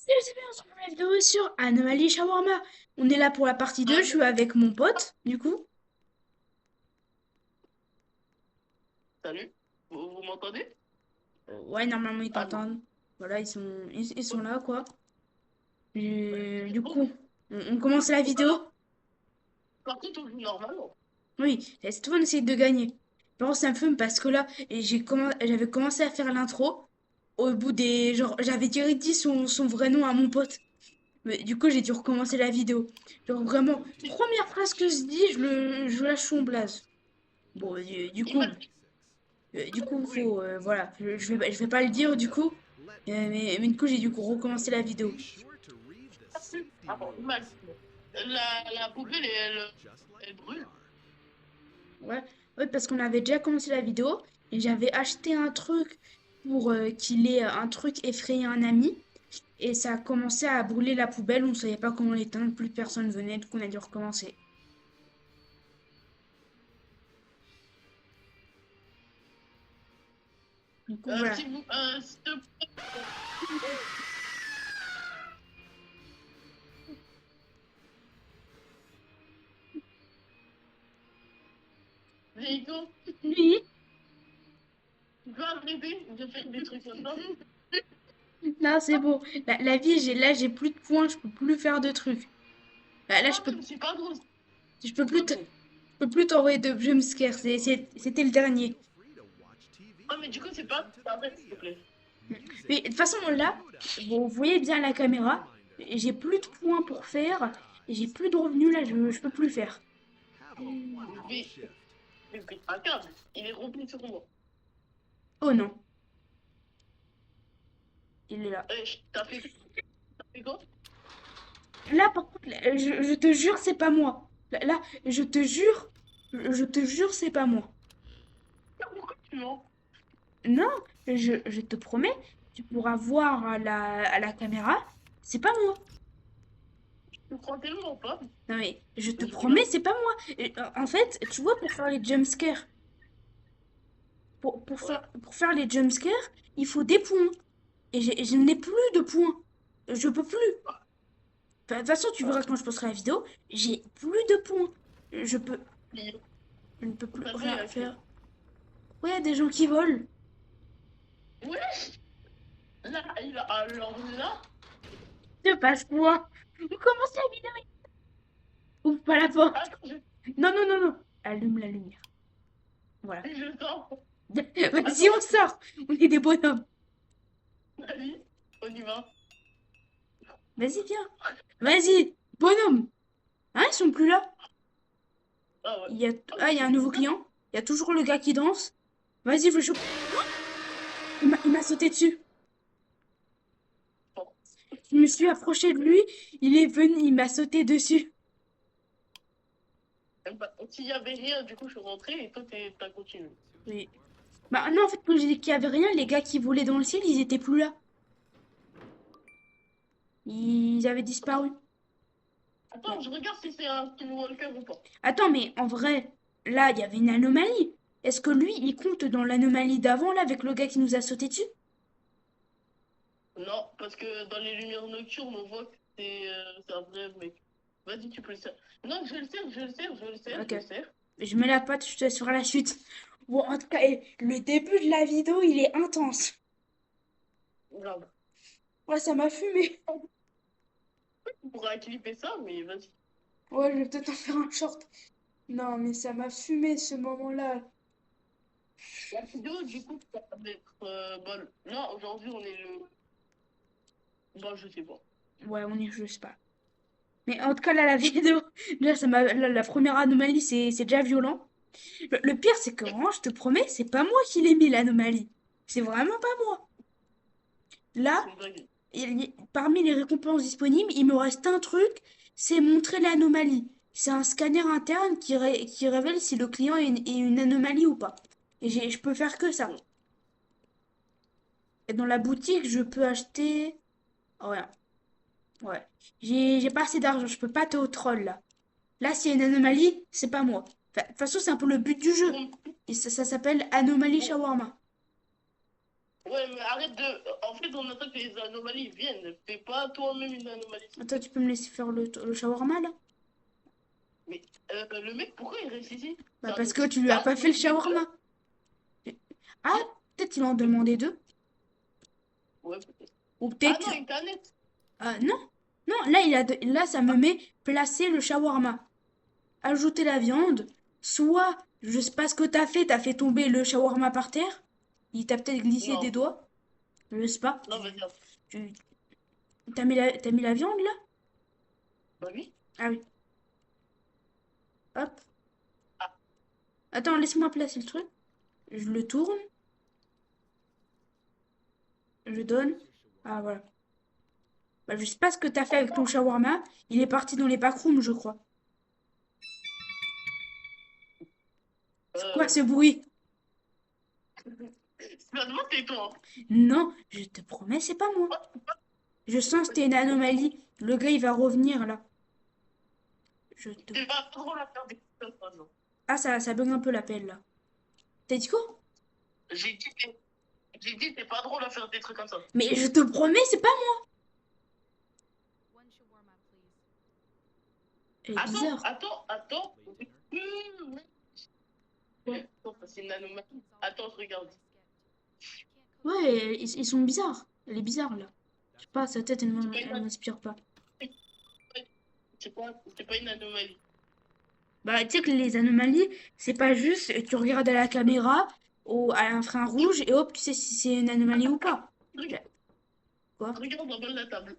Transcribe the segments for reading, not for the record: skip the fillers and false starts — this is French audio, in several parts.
C'est bien sur la vidéo sur Anomaly Shawarma. On est là pour la partie 2. Je suis avec mon pote, du coup. Salut, vous m'entendez? Ouais, normalement ils Allô? t'entendent. Voilà, ils sont là, quoi. Ouais. Du Oh, coup, on commence la vidéo. par contre, on joue normalement. Oui, et cette fois on essaye de gagner. Par contre, ça me fume parce que là, j'avais commencé à faire l'intro. Au bout des... Genre, j'avais direct dit son vrai nom à mon pote. Mais du coup, j'ai dû recommencer la vidéo. Genre, vraiment, première phrase que je dis, je lâche son blaze. Bon, du Il m'a coup, dit, oui. faut, voilà, je vais pas le dire du coup, mais du coup j'ai dû recommencer la vidéo. Ah bon, il m'a dit, la poubelle, elle brûle. Ouais, ouais, parce qu'on avait déjà commencé la vidéo et j'avais acheté un truc pour qu'il ait un truc effrayer un ami et ça a commencé à brûler la poubelle. On savait pas comment l'éteindre, plus personne venait, donc on a dû recommencer. Du coup, voilà. Si vous, s'il te plaît, Rico, Oui, tu peux arrêter de faire des trucs comme ça? là c'est bon. La vie, j'ai plus de points, je peux plus faire de trucs. Là, Quand même, c'est pas drôle. je peux C'est plus pas te- drôle. je peux plus t'envoyer de jumpscare. C'était le dernier. Ah, mais du coup, c'est pas, arrête, s'il te plaît. Mais de toute façon, là, vous voyez bien la caméra, j'ai plus de points pour faire, et j'ai plus de revenus là, je peux plus faire. Mais, mais c'est pas grave, il est rempli sur moi. Oh non, il est là. T'as fait quoi? Là, par contre, là, je te jure, c'est pas moi. Là, je te jure, c'est pas moi. Pourquoi tu mens? Non, je te promets, tu pourras voir à la caméra, c'est pas moi. Tu crois tellement pas? Non mais, je te Je promets, regarde. c'est pas moi. En fait, tu vois, pour faire les jumpscares, Ouais. pour faire les jumpscares, il faut des points. Et je n'ai plus de points. Je peux plus. Enfin, de toute façon, tu verras Ah, quand je posterai la vidéo, j'ai plus de points. Je peux, il- je ne peux plus t'as joué rien à qui? faire. Ouais, il y a des gens qui volent. Ouais, là, alors là, Je passe quoi? On commence la vidéo. Ouvre pas la porte. attends, Non, non, non, non. Allume la lumière. Voilà. je sors. Vas-y, on Attends, sort. On est des bonhommes. vas-y, on y va. Vas-y, viens. Vas-y, bonhomme. Hein, ils sont plus là. Ah ouais. Ah, mais Il y a c'est un nouveau bizarre. client. Il y a toujours le gars qui danse. Vas-y, je le chope. Il m'a sauté dessus. Bon, Je me suis approchée de lui. Il est venu, il m'a sauté dessus. bah, s'il y avait rien, du coup, je suis rentrée et toi, t'as continué. Oui. Bah non, en fait, quand j'ai dit qu'il y avait rien, les gars qui volaient dans le ciel, ils étaient plus là. Ils avaient disparu. Attends, Ouais. je regarde si c'est un Skinwalker ou pas. Attends, mais en vrai, là, il y avait une anomalie. Est-ce que lui, il compte dans l'anomalie d'avant, là, avec le gars qui nous a sauté dessus? Non, parce que dans les lumières nocturnes, on voit que c'est un vrai mec. Vas-y, tu peux le servir. Non, je le sers, je le sers, je le sers, je Ok. le sers. Je mets la patte, je te laisse sur la suite. Bon, en tout cas, le début de la vidéo, il est intense. Grave. Ouais, ça m'a fumé. On pourra clipper ça, mais vas-y. Ouais, je vais peut-être en faire un short. Non, mais ça m'a fumé ce moment-là. La vidéo, du coup, ça va être bonne. Là, aujourd'hui, on est le. Bon, je sais pas. Ouais, on y, je sais pas. Mais en tout cas, là, la vidéo, là, la première anomalie, c'est déjà violent. Le pire, c'est que vraiment, je te promets, c'est pas moi qui l'ai mis l'anomalie. C'est vraiment pas moi. Là, C'est une dinguerie. parmi les récompenses disponibles, il me reste un truc, c'est montrer l'anomalie. C'est un scanner interne qui révèle si le client est une anomalie ou pas. Et je peux faire que ça. Bon. Et dans la boutique, je peux acheter... Oh, rien. Ouais. J'ai pas assez d'argent, je peux pas te au troll là. Là, s'il y a une anomalie, c'est pas moi. Enfin, de toute façon, c'est un peu le but du jeu. Bon, Et ça s'appelle Anomalie bon, Shawarma. Ouais, mais arrête de. En fait, on attend que les anomalies viennent. Fais pas toi-même une anomalie. Attends, tu peux me laisser faire le shawarma là? Mais le mec, pourquoi il reste ici? Bah parce que tu lui as Ah, pas fait le shawarma. Ah, peut-être il en demandait deux. ouais, peut-être. Ou Ah peut-être... non, Internet. Ah non, non, là, là ça me met placer le shawarma. Ajouter la viande. Soit, je sais pas ce que t'as fait tomber le shawarma par terre. Il t'a peut-être glissé des Non, doigts. Je sais pas. non, vas-y. Tu- t'as mis la viande là? Bah oui. Ah oui. Hop. Ah, Attends, laisse-moi placer le truc. Je le tourne. Je donne. Ah voilà. Bah, je sais pas ce que t'as fait avec ton shawarma. Il est parti dans les backrooms, je crois. C'est quoi euh, ce bruit? finalement, c'est toi. Non, je te promets, c'est pas moi. Je sens que c'était une anomalie. Le gars, il va revenir là. Je te... T'es pas trop la faire des choses comme ça, non. Ah, ça bug un peu l'appel là. T'as dit quoi? J'ai dit, j'ai dit, c'est pas drôle à faire des trucs comme ça. Mais je te promets, c'est pas moi. Elle est Attends, bizarre. attends, attends. Attends, c'est une anomalie. Attends, je regarde. Ouais, ils sont bizarres. Elle est bizarre là. Je sais pas, sa tête, C'est pas elle une, m'inspire pas. c'est pas une anomalie. Bah, tu sais que les anomalies, c'est pas juste tu regardes à la caméra ou à un frein rouge et hop, tu sais si c'est une anomalie ou pas. Regarde, Quoi? regarde en bas de la table.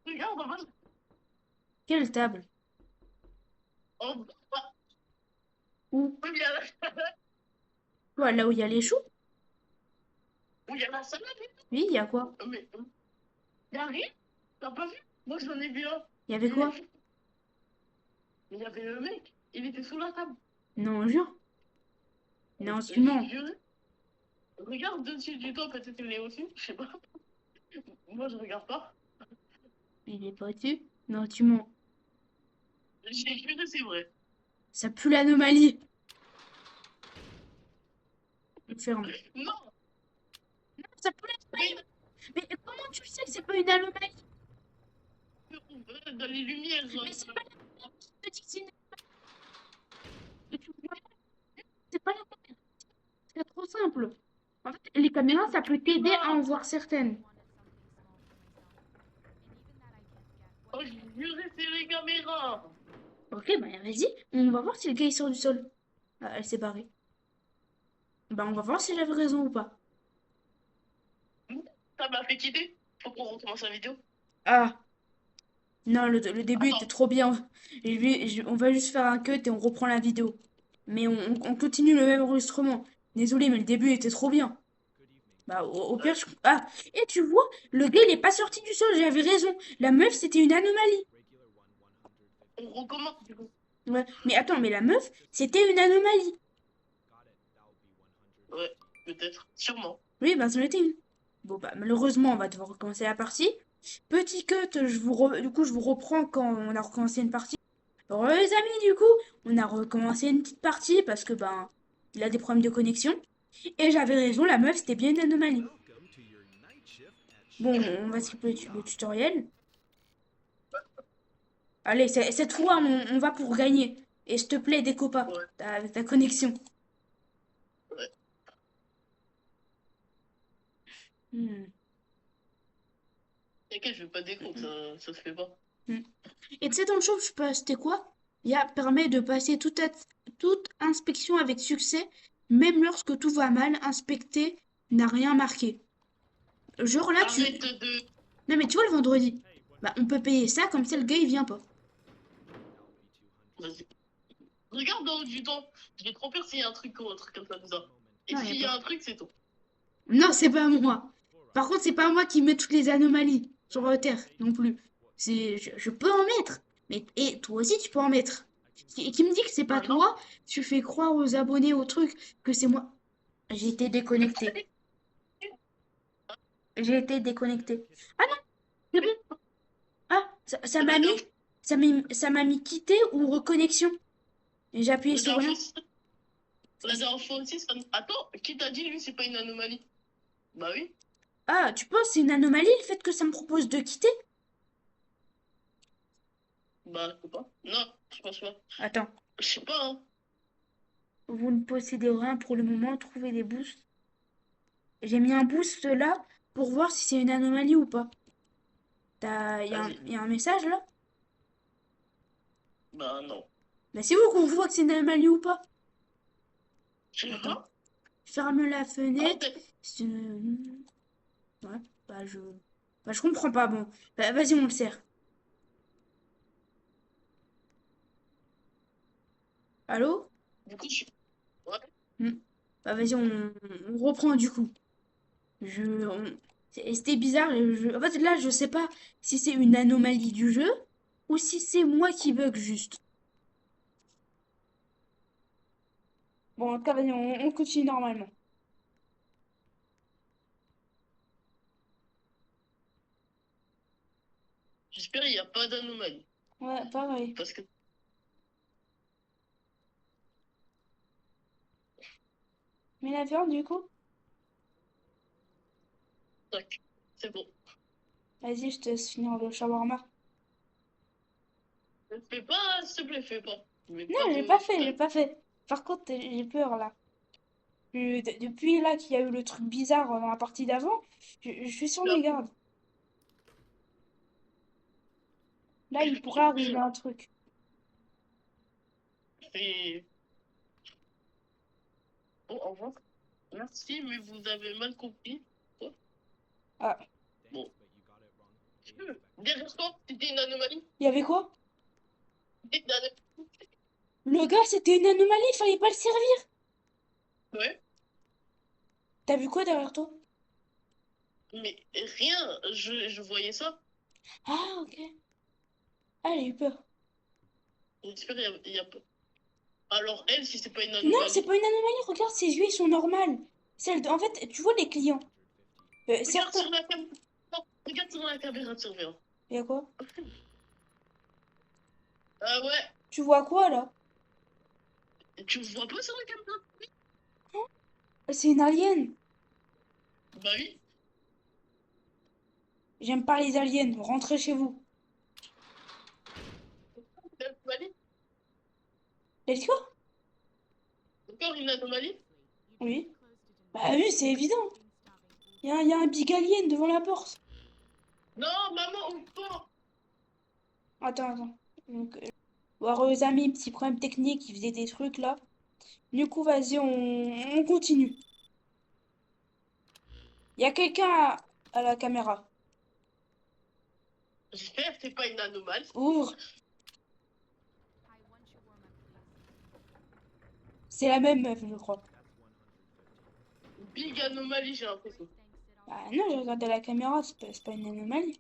Regarde en bas, Quelle table? en bas, Où? où il y a la, Quoi, là où il y a les choux? où il y a la salade. Oui, il y a quoi? Mais, il y a rien. T'as pas vu? Moi, j'en ai vu un. Il y avait Mais quoi? il y avait le mec. Il était sous la table. Non, jure. Non, tu Je mens. jure. Regarde dessus du doigt, peut-être qu'il est au-dessus. Je sais pas. Moi, je regarde pas. Il est pas dessus. Non, tu mens. J'ai juré, c'est vrai. Ça pue l'anomalie. Ferme. Non, Non, ça pue mais l'anomalie. Mais comment tu sais que c'est pas une anomalie? dans les lumières. Mais c'est pas l'anomalie qui te dit que c'est une anomalie. Tu vois, c'est pas l'anomalie. C'est trop simple. En fait, les caméras, ça peut t'aider à en voir certaines. Oh, je jurais, c'est les caméras. Ok, bah vas-y. On va voir si le gars il sort du sol. Ah, elle s'est barrée. Bah on va voir si j'avais raison ou pas. Ça m'a fait quitter. Faut qu'on recommence la vidéo. Ah, non, le début était Attends. trop bien. On va juste faire un cut et on reprend la vidéo. Mais on continue le même enregistrement. Désolé, mais le début était trop bien. Bah, au pire, ah, et tu vois, le gars, il est pas sorti du sol, j'avais raison. La meuf, c'était une anomalie. On recommence du coup. Ouais, mais attends, mais la meuf, c'était une anomalie. Ouais, peut-être. Sûrement. Oui, bah, c'en était une. Bon, bah, malheureusement, on va devoir recommencer la partie. Petit cut, du coup, je vous reprends quand on a recommencé une partie. Alors, les amis, du coup, on a recommencé une petite partie parce que, ben, il a des problèmes de connexion. Et j'avais raison, la meuf, c'était bien une anomalie. Bon, on va skipper le tutoriel. Allez, cette fois, on va pour gagner. Et s'il te plaît, déco pas Ouais, ta connexion. ouais. Hmm, T'inquiète, je vais pas décompte, ça se fait pas. hmm. Et tu sais, dans le shop, je peux acheter quoi? Il y a permet de passer toute inspection avec succès, même lorsque tout va mal, inspecter n'a rien marqué. Genre là, tu... Arrête de. Non mais tu vois, le vendredi, bah on peut payer ça, comme ça le gars il vient pas. Vas-y. Regarde dans du temps. J'ai trop peur s'il y a un truc ou un truc comme ça, bizarre. Et Non, y a s'il y pas. a un truc, c'est tout. Non, c'est pas moi. Par contre, c'est pas moi qui mets toutes les anomalies sur Terre non plus. Je peux en mettre. Mais, et toi aussi, tu peux en mettre. Et qui me dit que c'est pas Ah non? toi, tu fais croire aux abonnés au truc que c'est moi. J'ai été déconnecté. J'ai été déconnecté. Ah non, c'est bon. Ah, Regarde, ça m'a mis quitter ou reconnexion. Et j'ai appuyé sur regarde rien. juste. La dernière fois aussi, ça... Attends, qui t'a dit, lui, c'est pas une anomalie? Bah oui. Ah, tu penses que c'est une anomalie le fait que ça me propose de quitter? Bah, je sais pas. Non, je pense pas. Attends, Je sais pas, hein. vous ne possédez rien pour le moment, trouvez des boosts. J'ai mis un boost là pour voir si c'est une anomalie ou pas. Vas-y. Y a un message là? Bah non. Bah c'est où qu'on voit que c'est une anomalie ou pas? Je sais Attends, pas. ferme la Ah, fenêtre. Ouais, bah je... Bah je comprends pas, bon. Bah vas-y, on le sert. Allô? du coup, je... Ouais. Hmm. Bah vas-y, on reprend du coup. C'était bizarre. En fait, là, je sais pas si c'est une anomalie du jeu ou si c'est moi qui bug juste. Bon, en tout cas, vas-y, on continue normalement. J'espère qu'il n'y a pas d'anomalie. Ouais, pareil. Parce que... Mais la viande, du coup? Tac. C'est bon. Vas-y, je te laisse finir le shawarma. Ne fais pas, s'il te plaît, fais pas. Mais Non, pas j'ai pas de... fait, j'ai pas fait. Par contre, j'ai peur là. Depuis là qu'il y a eu le truc bizarre dans la partie d'avant, je suis sur mes gardes. Là, il pourrait arriver un truc. Et... Bon, au revoir. Merci, mais vous avez mal compris. Quoi? Ah, Bon. Derrière toi, c'était une anomalie. il y avait quoi? C'était une anomalie. Le gars, c'était une anomalie, il fallait pas le servir. Ouais. T'as vu quoi derrière toi? Mais rien, je voyais ça. Ah, ok. Ah, j'ai eu peur. J'espère qu'il y a pas. Alors, elle, si c'est pas une Non, c'est anomalie. pas une anomalie, regarde, ses yeux, ils sont normales. En fait, tu vois les clients. Regarde Certains... sur la caméra. Regarde sur la caméra de surveillance. Il y a quoi? Ah ouais. Tu vois quoi là? Tu me vois pas sur la caméra? C'est une alien. Bah oui. J'aime pas les aliens, rentrez chez vous. Une anomalie. T'as dit quoi? Encore une anomalie. Oui. Bah oui, c'est évident. Il y a un big alien devant la porte. Non, maman, ouvre pas. Attends, attends. Donc, bon, les amis, petit problème technique, il faisait des trucs là. Du coup, vas-y, on continue. Il y a quelqu'un à la caméra. J'espère que c'est pas une anomalie. Ouvre. C'est la même meuf, je crois. Big anomalie, j'ai l'impression. Bah non, j'ai regardé la caméra, c'est pas une anomalie.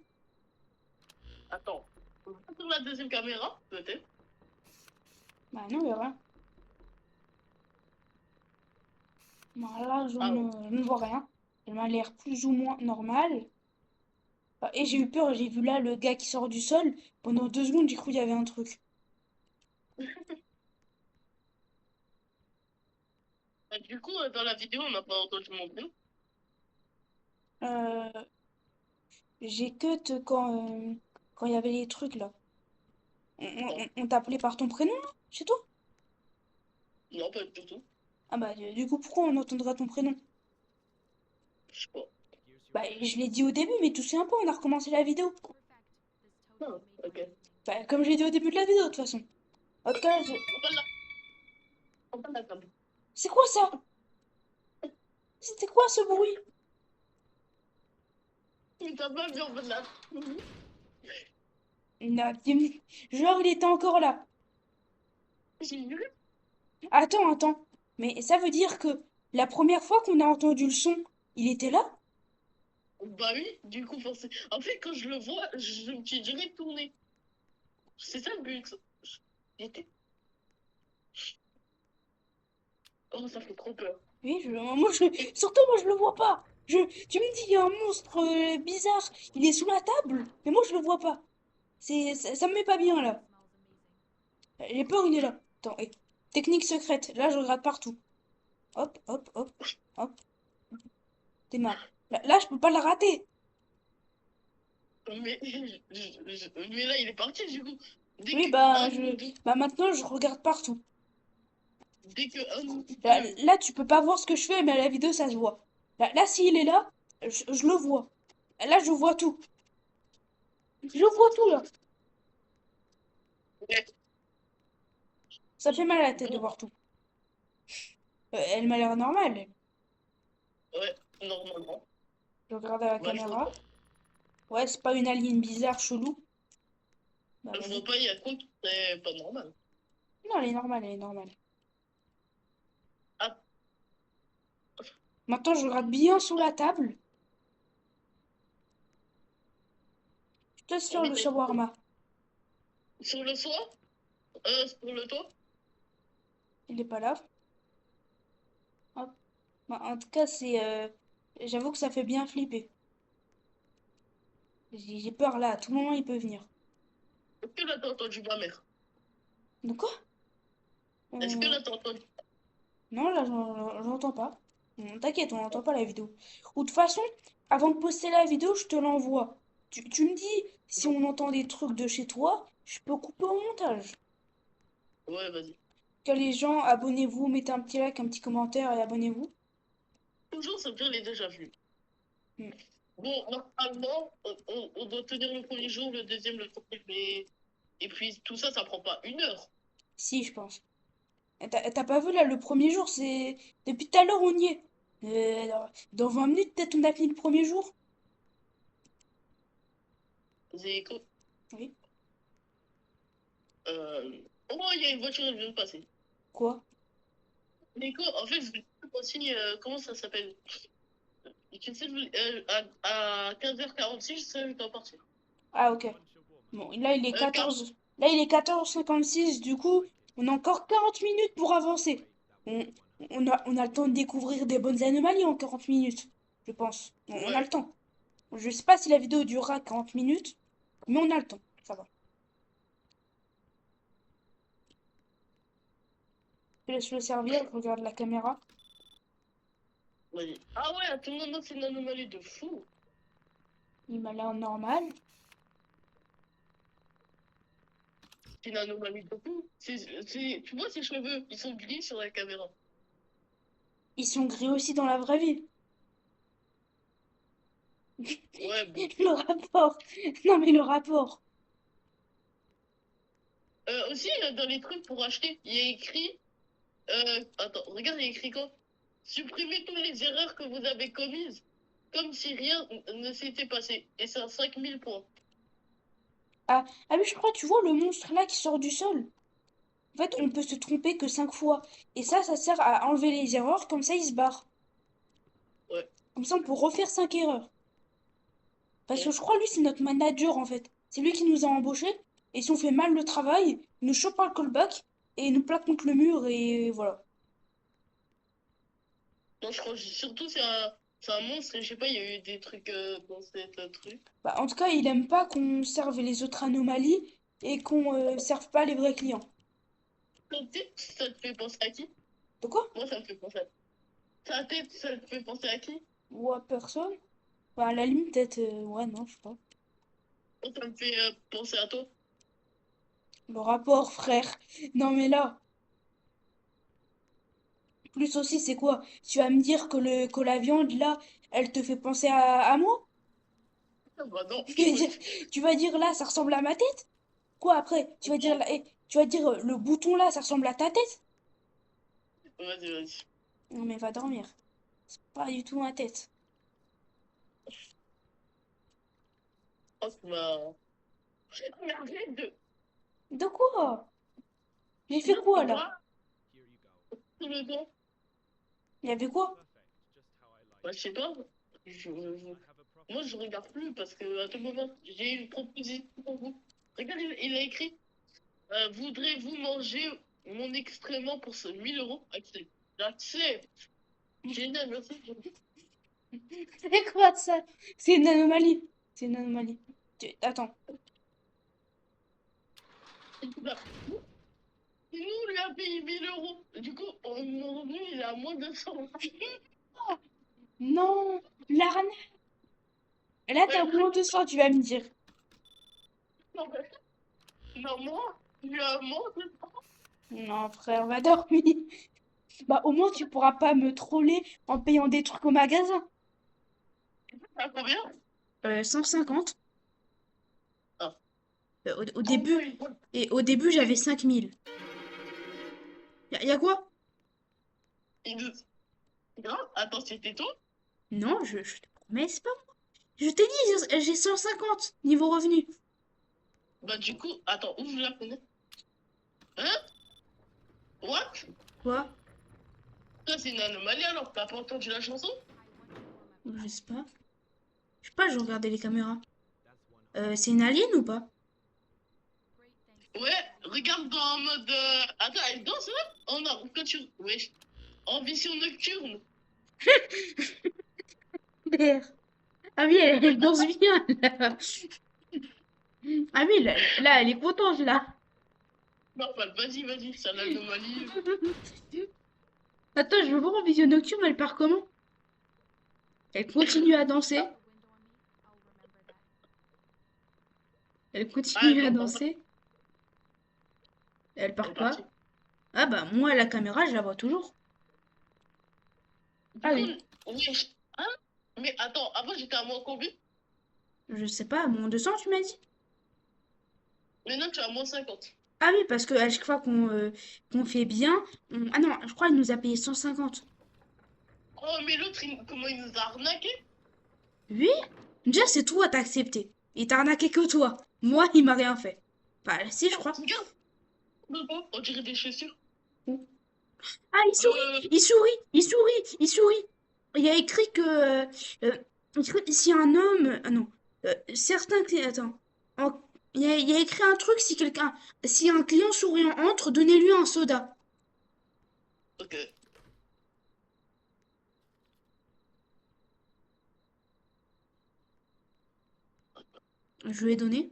Attends. On va sur la deuxième caméra, peut-être. Bah non, il y a rien. Bah, là, Ah ouais. je ne vois rien. Elle m'a l'air plus ou moins normale. Et j'ai eu peur, j'ai vu là le gars qui sort du sol. Pendant 2 secondes, j'ai cru qu'il y avait un truc. Du coup, dans la vidéo, on n'a pas entendu mon prénom. Euh, j'ai cut quand il y avait les trucs là. Attends. On t'appelait par ton prénom là, chez toi? Non, pas du tout. Ah bah du coup, pourquoi on entendra ton prénom? Je sais pas. Bah je l'ai dit au début, mais tu sais un peu, on a recommencé la vidéo. Ah, ok. Bah comme je l'ai dit au début de la vidéo de toute façon. En tout cas, On va la... On va la table. c'est quoi ça? C'était quoi ce bruit? Mais t'as pas vu, on va la... Non, genre il était encore là. J'ai vu. Attends, attends. Mais ça veut dire que la première fois qu'on a entendu le son, il était là? Bah oui, du coup, forcément. En fait, quand je le vois, je me suis direct tourné. C'est ça le but. J'étais... Oh, ça fait trop peur. Oui, surtout moi je le vois pas. Tu me dis il y a un monstre bizarre, il est sous la table, mais moi je le vois pas. Ça me met pas bien là. J'ai peur, il est là. Attends, technique secrète. Là je regarde partout. Hop, hop, hop, hop. Démarre. Là, je peux pas la rater. Mais là, il est parti du coup. Dès Oui, que bah, un ou deux, bah maintenant, je regarde partout. dès que un ou Là, deux, là, tu peux pas voir ce que je fais, mais à la vidéo, ça se voit. Là, s'il est là, je le vois. Là, je vois tout. Je vois tout, là. ouais, Ça fait mal à la tête de bon, voir tout. Elle m'a l'air normale, elle. ouais, normalement. Je regarde à la Bah, je vois caméra. pas. Ouais, c'est pas une alien bizarre, chelou. Bah, Je vois vas-y. pas, il y a quoi qui serait pas normal. Non, elle est normale, elle est normale. Ah, Maintenant, je regarde bien sur la table. Je te laisse faire oui, le shawarma. sur le toit? Sur le toit? Il est pas là. Hop. Bah, en tout cas, j'avoue que ça fait bien flipper. J'ai peur là, à tout moment, il peut venir. Est-ce que là, t'as entendu ma mère? De quoi? Est-ce que Euh, là, t'as entendu? Non, là, j'entends pas. T'inquiète, on n'entend pas la vidéo. Ou de toute façon, avant de poster la vidéo, je te l'envoie. Tu me dis si Non. on entend des trucs de chez toi, je peux couper au montage. Ouais, vas-y. Que les gens, abonnez-vous, mettez un petit like, un petit commentaire et abonnez-vous. Toujours, ça veut dire les déjà vus. Hmm. Bon, normalement, on doit tenir le premier jour, le deuxième, le troisième, et puis tout ça, ça prend pas une heure. Si, je pense. T'as pas vu là, le premier jour, c'est... Depuis tout à l'heure, on y est. Dans 20 minutes, peut-être on a fini le premier jour. C'est écho. Oui. Oh, il y a une voiture, elle vient de passer. Quoi? L'écho, en fait, je vais aussi, comment ça s'appelle? Tu sais, à 15h46, je sais, je dois partir. Ah, ok. Bon, là, il est Car, 14... Là, il est 14h56, du coup, on a encore 40 minutes pour avancer. On, on a le temps de découvrir des bonnes anomalies en 40 minutes, je pense. On a le ouais, temps. Je sais pas si la vidéo durera 40 minutes, mais on a le temps. Ça va. Je laisse le servir, je regarde la caméra. vas-y. Ah ouais, à tout moment, c'est une anomalie de fou. Il m'a l'air normal. C'est une anomalie de fou. Tu vois ses cheveux, ils sont gris sur la caméra. Ils sont gris aussi dans la vraie vie. Ouais, bon. Le rapport. Non, mais le rapport. Aussi, dans les trucs pour acheter, il y a écrit. Attends, regarde, il y a écrit quoi? Supprimez toutes les erreurs que vous avez commises, comme si rien ne s'était passé. Et c'est à 5000 points. Ah oui, je crois, tu vois le monstre là qui sort du sol. En fait, on peut se tromper que 5 fois. Et ça sert à enlever les erreurs, comme ça il se barre. Ouais. Comme ça, on peut refaire 5 erreurs. Parce que Ouais. je crois, lui, c'est notre manager, en fait. C'est lui qui nous a embauchés. Et si on fait mal le travail, il nous chope un callback et il nous plaque contre le mur et voilà. Non, je crois surtout c'est un monstre et je sais pas, il y a eu des trucs dans cette truc. Bah, en tout cas, il aime pas qu'on serve les autres anomalies et qu'on serve pas les vrais clients. Ta tête, ça te fait penser à qui? De quoi? Moi, ça me fait penser à ta tête, ça te fait penser à qui? Ou à personne? Bah, à la limite, peut-être... ouais, non, je sais pas. Moi, ça me fait penser à toi. Le rapport, frère. Non, mais là... Plus aussi, c'est quoi? Tu vas me dire que la viande, là, elle te fait penser à moi? Ah bah non, Tu vas dire, tu vas dire là, ça ressemble à ma tête? Quoi après? Tu vas dire, non. là, tu vas dire le bouton là, ça ressemble à ta tête? Vas-y, vas-y. Non, mais va dormir. C'est pas du tout ma tête. Oh, tu m'as. Mais arrête de. De quoi? J'ai fait Non, quoi tu là? vois, tout le temps. Il y avait quoi? Bah, je sais pas. Moi, je regarde plus parce que à tout moment, j'ai une proposition pour vous. Regarde, il a écrit voudrez-vous manger mon excrément pour ce 1000 euros? Accepte. J'accepte. Génial, merci. C'est quoi ça? C'est une anomalie. C'est une anomalie. Attends. nous, on lui a payé 1 000 euros. Du coup, mon revenu, il est à moins de 100. Non, l'arnaque. Là, t'as Ouais, moins de 100, tu vas me dire. non, non, moi, j'ai à moins de 100. Non, frère, va dormir. Bah, au moins, tu pourras pas me troller en payant des trucs au magasin. À combien? 150. Ah. Au Oh début, my God. et au début, j'avais 5000. Y a quoi? Il- Non, attends, c'était toi? Non, je te promets, c'est pas moi. Je t'ai dit, j'ai 150 niveau revenu. Bah, du coup, attends, ouvre la fenêtre. Hein? What? Quoi? Ça, c'est une anomalie alors, t'as pas entendu la chanson? Je sais pas. Je sais pas, je regardais les caméras. C'est une alien ou pas? Ouais, regarde dans mode. Attends, elle danse là? Quand tu. Wesh. En vision nocturne. Merde. Ah oui, elle danse bien, là. Ah oui, là, elle est contente, là. Non, pas, vas-y, vas-y, c'est l'anomalie. Attends, je veux voir en vision nocturne, elle part comment? Elle continue à danser. Elle Ah, continue elle à t'entend pas. danser. Elle Elle part est pas. partie. Ah bah, moi, la caméra, je la vois toujours. Du Ah coup, oui. wesh. Hein? Mais attends, avant j'étais à moins combien? Je sais pas, mon 200, tu m'as dit? Maintenant tu es à moins 50. Ah oui, parce que à chaque fois qu'on fait bien, ah non, je crois qu'il nous a payé 150. Oh, mais l'autre, comment il nous a arnaqué? Oui? Déjà, c'est toi, t'as accepté. Il t'a arnaqué que toi. Moi, il m'a rien fait. Bah, si, je Oh, crois. regarde, on dirait des chaussures. Ah, il sourit, il sourit, il sourit, il sourit. Il y a écrit que si un homme, ah non, certains clients, attends, En- il y a écrit un truc si un client souriant entre, donnez-lui un soda. Ok. Je lui ai donné.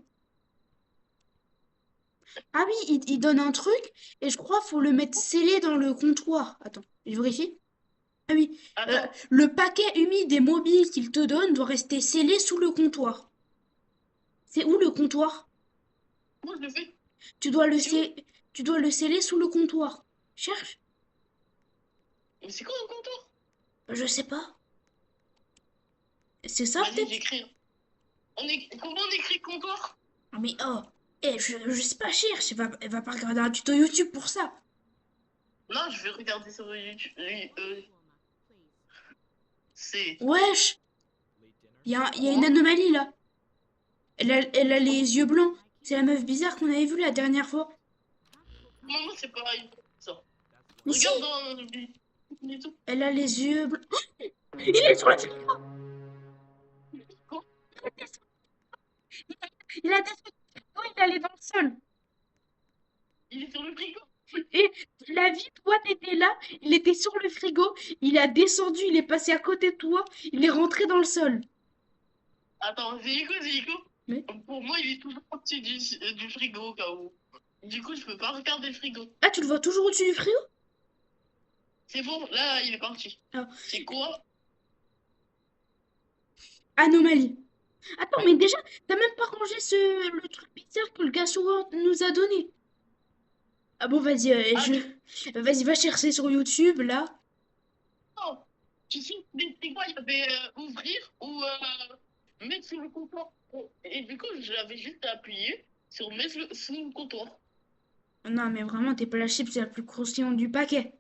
Ah oui, il donne un truc et je crois faut le mettre scellé dans le comptoir. Attends, je vérifie. Ah oui, Attends, le paquet humide et mobile qu'il te donne doit rester scellé sous le comptoir. C'est où le comptoir? moi je le fais. Tu dois le C'est où? sceller, tu dois le sceller sous le comptoir. Cherche. Mais c'est quoi un comptoir? Je sais pas. C'est ça Vas-y, peut-être? j'écris. Comment on écrit comptoir? Ah, mais oh, je sais pas, cherche. Elle va pas regarder un tuto YouTube pour ça. Non, je vais regarder sur YouTube. C'est. Wesh, il y a une Quoi? anomalie là. Elle a les yeux blancs. C'est la meuf bizarre qu'on avait vue la dernière fois. Non, non, c'est pareil. Ça. Mais si, Regarde dans le et tout. elle a les yeux blancs. Il est sur le frigo. Quoi? Il a descendu le frigo, il allait dans le sol. Il est sur le frigo. Et la vie, toi, t'étais là, il était sur le frigo, il a descendu, il est passé à côté de toi, il est rentré dans le sol. Attends, Zico. Mais... Pour moi, il est toujours au-dessus du frigo au cas où. Du coup, je peux pas regarder le frigo. Ah, tu le vois toujours au-dessus du frigo? C'est bon, là, il est parti. Ah, C'est quoi? anomalie. Attends, mais déjà, t'as même pas rangé le truc bizarre que le gars sourd nous a donné. Ah bon, vas-y, Ah, vas-y, va chercher sur YouTube, là. non. Tu sais, c'est quoi? Il y avait ouvrir ou mettre sous le comptoir. Et du coup, j'avais juste appuyé sur mettre sous le comptoir. Non, mais vraiment, t'es pas la chip, c'est la plus croustillante du paquet.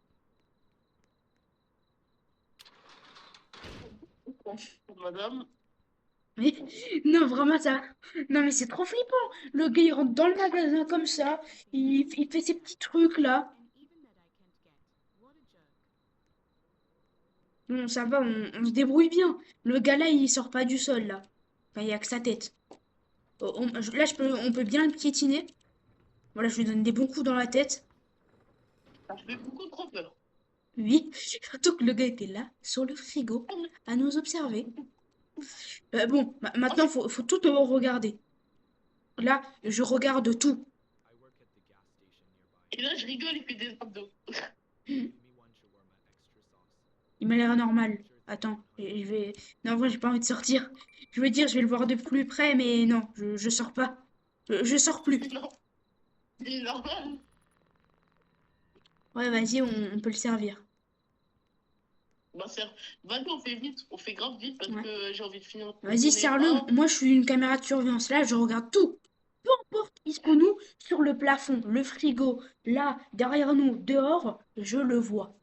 Madame. Mais non, vraiment, ça. Non, mais c'est trop flippant. Le gars, il rentre dans le magasin comme ça, il fait ses petits trucs, là. Bon, ça va, on se débrouille bien. Le gars là, il sort pas du sol là. Enfin, il y a que sa tête. Là, on peut bien le piétiner. Voilà, je lui donne des bons coups dans la tête. Ça fait beaucoup trop peur. Oui, surtout que le gars était là, sur le frigo, à nous observer. Bon, maintenant, faut tout regarder. Là, je regarde tout. Et là, je rigole, il fait des abdos. Il m'a l'air normal. Attends, je vais. Non, en vrai, j'ai pas envie de sortir. Je veux dire, je vais le voir de plus près, mais non, je sors pas. Je sors plus. Non, c'est normal. Ouais, vas-y, on peut le servir. Bah, c'est... Vas-y, on fait vite, on fait grave vite parce Ouais. que j'ai envie de finir la Vas-y, journée. sers-le. Ah, Moi, je suis une caméra de surveillance. Là, je regarde tout. Peu importe qui se trouve nous, sur le plafond, le frigo, là, derrière nous, dehors, je le vois.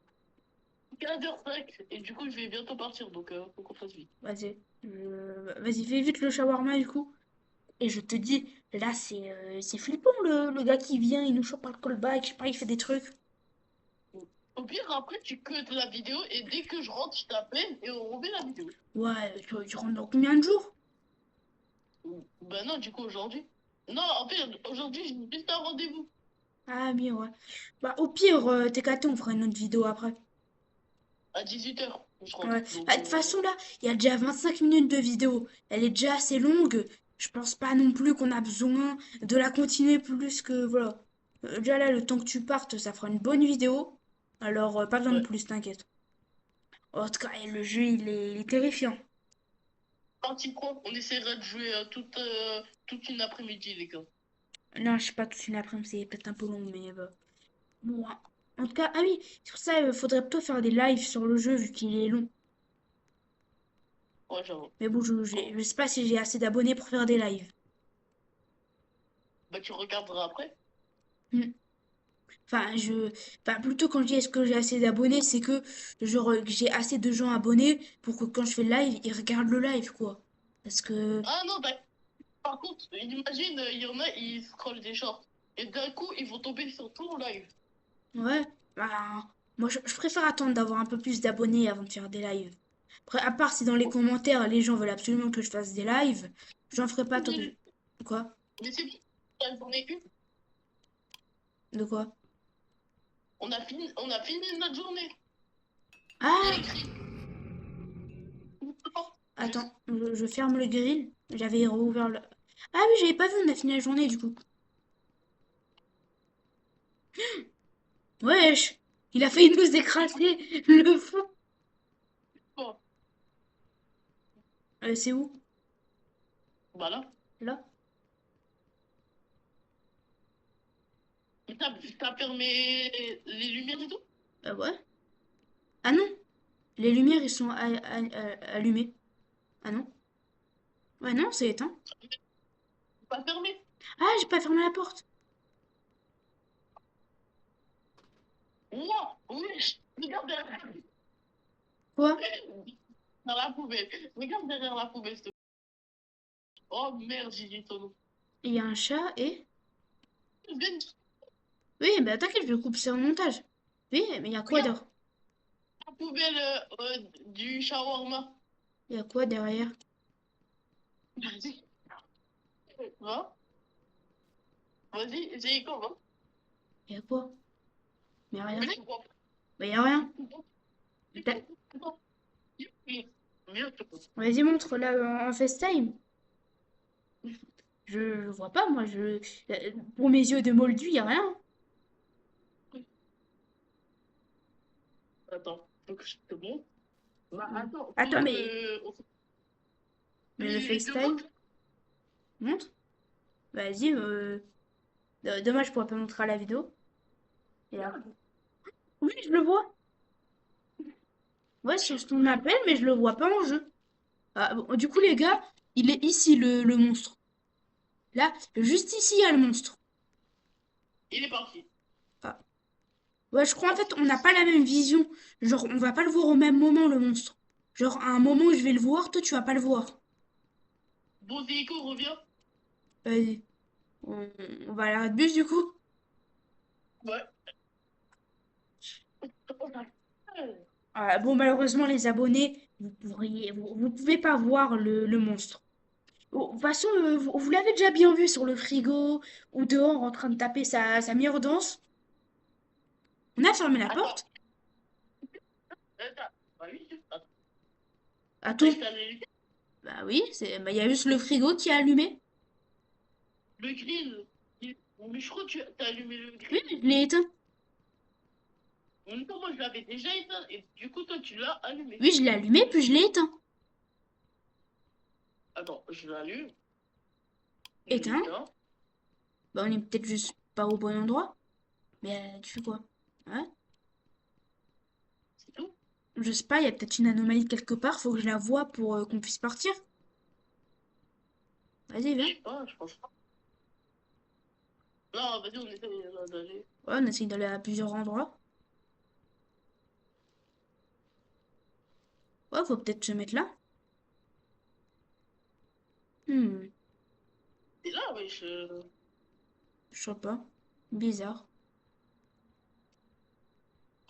15h05. Et du coup, je vais bientôt partir, donc faut qu'on fasse vite. Vas-y. Vas-y, fais vite le shawarma, du coup. Et je te dis, là, c'est flippant, le gars qui vient, il nous chope par le callback, je sais pas, il fait des trucs. Au pire, après, tu cut la vidéo et dès que je rentre, je t'appelle et on remet la vidéo. Ouais, tu rentres dans combien de jours? Bah non, du coup, aujourd'hui. Non, en fait, aujourd'hui, j'ai juste un rendez-vous. Ah, bien, ouais. Bah, au pire, t'es capté, on fera une autre vidéo après. À 18h, je Ouais. rentre. Ah, Donc, de toute façon, là, il y a déjà 25 minutes de vidéo. Elle est déjà assez longue. Je pense pas non plus qu'on a besoin de la continuer plus que, voilà. Déjà là, le temps que tu partes, ça fera une bonne vidéo. Alors, pas besoin de ouais. plus, t'inquiète. En tout cas, le jeu, il est terrifiant. Parti pro, on essaiera de jouer toute une après-midi, les gars. Non, je sais pas, toute une après-midi, c'est peut-être un peu long, mais bon. En tout cas, ah oui, sur ça, faudrait plutôt faire des lives sur le jeu vu qu'il est long. Ouais, j'avoue. Mais bon, je sais pas si j'ai assez d'abonnés pour faire des lives. Bah, tu regarderas après. Hmm. Enfin, enfin, plutôt quand je dis est-ce que j'ai assez d'abonnés, c'est que genre que j'ai assez de gens abonnés pour que quand je fais le live, ils regardent le live, quoi. Parce que, Ah non, bah, par contre, imagine, il y en a, ils scrollent des shorts. Et d'un coup, ils vont tomber sur ton live. ouais, bah, moi je préfère attendre d'avoir un peu plus d'abonnés avant de faire des lives. Après, à part si dans les commentaires, les gens veulent absolument que je fasse des lives, j'en ferai pas tant que... Quoi? Mais c'est tout. J'en ai une. De quoi? On a fini notre journée. Il y a Ah! écrit. Attends, je ferme le grill. J'avais rouvert le... Ah oui, j'avais pas vu, on a fini la journée du coup. Wesh! Il a failli nous écraser, le fou! Bon, C'est où? voilà. Là? Et t'as fermé les lumières et tout? Ouais. Ah non! Les lumières, ils sont allumées. Ah non? Ouais, non, c'est éteint. Pas fermé. Ah, j'ai pas fermé la porte. Moi, oui, regarde derrière Quoi? dans la poubelle. Regarde derrière la poubelle, s'il te plaît. Oh merde, j'ai dit ton nom. Il y a un chat et... Viens, Oui, bah t'inquiète, je coupe ça au montage. Oui, mais il y a quoi regarde dehors? la poubelle du shawarma. Il y a quoi derrière? Vas-y, va. Vas-y, essaye quoi, va. Il y a quoi? Mais y a rien. Mais tu vois Bah y a rien. pas. Viens, je te pose. Vas-y, montre là en FaceTime. Je vois pas, moi, pour mes yeux de moldu, y a rien. Attends, faut que je te montre. Bah attends, Attends, sinon mais le les deux FaceTime, autres. montre. Vas-y, dommage, je pourrais pas montrer à la vidéo. Et là. Oui, je le vois. Ouais, sur ton appel, mais je le vois pas en jeu. Ah, bon, du coup, les gars, il est ici, le monstre. Là, juste ici, il y a le monstre. Il est parti. Ah. Ouais, je crois, en fait, on n'a pas la même vision. Genre, on va pas le voir au même moment, le monstre. Genre, à un moment où je vais le voir, toi, tu vas pas le voir. Bon, Déco revient. Vas-y. On, on va à l'arrêt de bus, du coup. Ouais. Ah, bon, malheureusement, les abonnés, vous pouvez pas voir le monstre. Bon, de toute façon, vous l'avez déjà bien vu sur le frigo ou dehors en train de taper sa meilleure danse. On a fermé la Attends, porte. attends. Bah oui, attends. T'as Attends. éteint les lumières. Bah oui, bah, il y a juste le frigo qui est allumé. Le grill. Mais je crois que tu as allumé le Oui, gris. mais je l'ai éteint. En même temps, moi, je l'avais déjà éteint. Et du coup, toi, tu l'as allumé. Oui, je l'ai allumé, puis je l'ai éteint. Attends, je l'allume. Je Éteint? l'éteins. Bah, on est peut-être juste pas au bon endroit. Mais tu fais quoi? Ouais. C'est tout. Je sais pas, il y a peut-être une anomalie quelque part, faut que je la voie pour qu'on puisse partir. Vas-y, Je viens. sais pas, je pense pas. Non, vas-y, on essaie d'aller. Ouais, on essaye d'aller à plusieurs endroits. Ouais, faut peut-être se mettre là. Hmm, C'est là, ouais, je. je sais pas. Bizarre.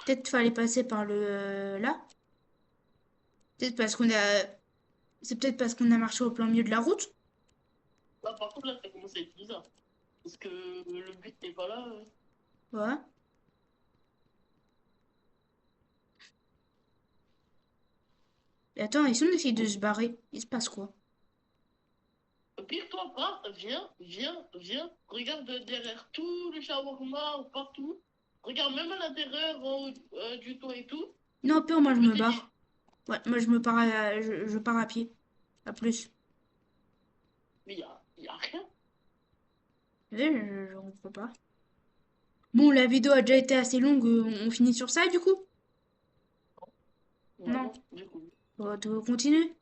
Peut-être fallait passer par le là. Peut-être parce qu'on a. C'est peut-être parce qu'on a marché au plein milieu de la route. Là, par contre, là, ça commence à être bizarre. Parce que le but n'est pas là. Ouais. Et attends, et si on essaye de se barrer, il se passe quoi? Au pire, toi, pars, viens. Regarde derrière tout le shawarma ou partout. Regarde même à l'intérieur du toit et tout. Non, au pire, moi Et je me peut-être. barre. Ouais, moi je me pars je pars à pied. À plus. Mais y a rien. Je comprends pas. Bon, la vidéo a déjà été assez longue, on finit sur ça du coup? Non. Non, du coup. Bon, tu veux continuer?